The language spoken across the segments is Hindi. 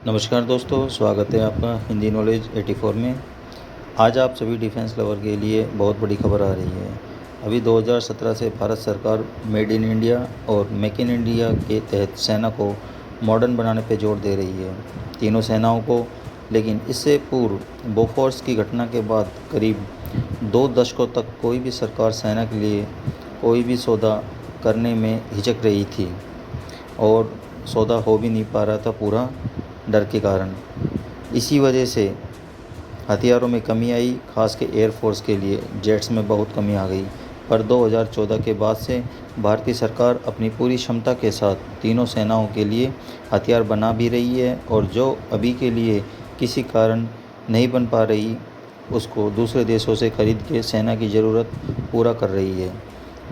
नमस्कार दोस्तों, स्वागत है आपका हिंदी नॉलेज 84 में। आज आप सभी डिफेंस लवर के लिए बहुत बड़ी खबर आ रही है। अभी 2017 से भारत सरकार मेड इन इंडिया और मेक इन इंडिया के तहत सेना को मॉडर्न बनाने पर जोर दे रही है, तीनों सेनाओं को। लेकिन इससे पूर्व बोफोर्स की घटना के बाद करीब 2 दशकों तक कोई भी सरकार सेना के लिए कोई भी सौदा करने में हिचक रही थी और सौदा हो भी नहीं पा रहा था पूरा, डर के कारण। इसी वजह से हथियारों में कमी आई, खास के एयरफोर्स के लिए जेट्स में बहुत कमी आ गई। पर 2014 के बाद से भारतीय सरकार अपनी पूरी क्षमता के साथ तीनों सेनाओं के लिए हथियार बना भी रही है, और जो अभी के लिए किसी कारण नहीं बन पा रही उसको दूसरे देशों से खरीद के सेना की ज़रूरत पूरा कर रही है।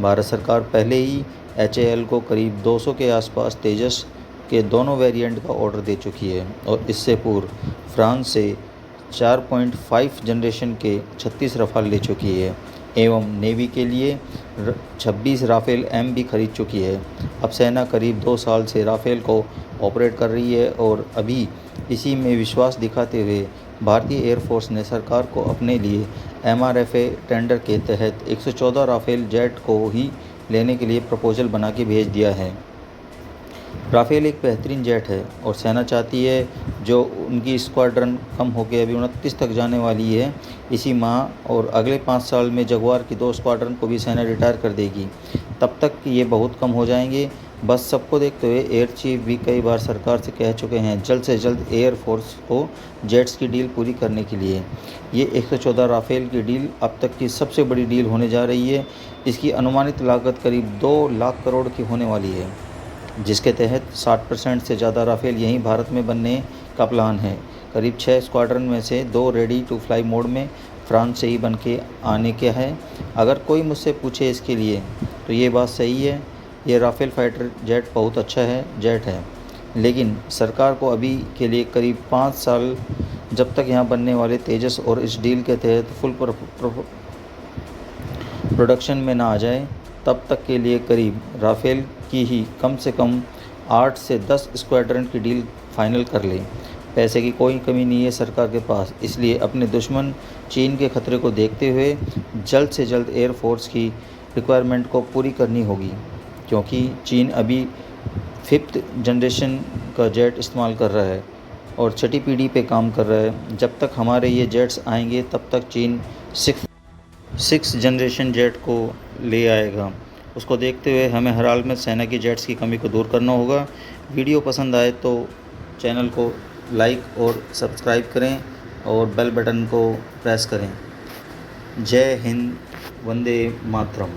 भारत सरकार पहले ही HAL को करीब 200 के आसपास तेजस के दोनों वेरिएंट का ऑर्डर दे चुकी है, और इससे पूर्व फ्रांस से 4.5 जनरेशन के 36 रफ़ाल ले चुकी है एवं नेवी के लिए 26 राफेल M भी खरीद चुकी है। अब सेना करीब 2 साल से राफेल को ऑपरेट कर रही है, और अभी इसी में विश्वास दिखाते हुए भारतीय एयरफोर्स ने सरकार को अपने लिए MRFA टेंडर के तहत 114 राफेल जेट को ही लेने के लिए प्रपोजल बना के भेज दिया है। राफेल एक बेहतरीन जेट है और सेना चाहती है, जो उनकी स्क्वाड्रन कम होकर अभी 29 तक जाने वाली है इसी माह, और अगले 5 साल में जगुआर की 2 स्क्वाड्रन को भी सेना रिटायर कर देगी। तब तक ये बहुत कम हो जाएंगे। बस सबको देखते हुए एयर चीफ भी कई बार सरकार से कह चुके हैं जल्द से जल्द एयरफोर्स को जेट्स की डील पूरी करने के लिए। ये 114 राफेल की डील अब तक की सबसे बड़ी डील होने जा रही है। इसकी अनुमानित लागत करीब 2 लाख करोड़ की होने वाली है, जिसके तहत 60% से ज़्यादा राफेल यहीं भारत में बनने का प्लान है। करीब 6 स्क्वाड्रन में से 2 रेडी टू फ्लाई मोड में फ्रांस से ही बन के आने के है। अगर कोई मुझसे पूछे इसके लिए तो ये बात सही है, ये राफेल फाइटर जेट बहुत अच्छा जेट है, लेकिन सरकार को अभी के लिए करीब 5 साल, जब तक यहाँ बनने वाले तेजस और इस डील के तहत फुल प्रोडक्शन में ना आ जाए, तब तक के लिए करीब राफेल की ही कम से कम 8 से 10 स्क्वाड्रन की डील फाइनल कर लें। पैसे की कोई कमी नहीं है सरकार के पास, इसलिए अपने दुश्मन चीन के खतरे को देखते हुए जल्द से जल्द एयरफोर्स की रिक्वायरमेंट को पूरी करनी होगी, क्योंकि चीन अभी 5th जनरेशन का जेट इस्तेमाल कर रहा है और 6ठी पीढ़ी पे काम कर रहा है। जब तक हमारे ये जेट्स आएंगे तब तक चीन 6th जनरेशन जेट को ले आएगा। उसको देखते हुए हमें हर हाल में सेना की जेट्स की कमी को दूर करना होगा। वीडियो पसंद आए तो चैनल को लाइक और सब्सक्राइब करें और बेल बटन को प्रेस करें। जय हिंद, वंदे मातरम।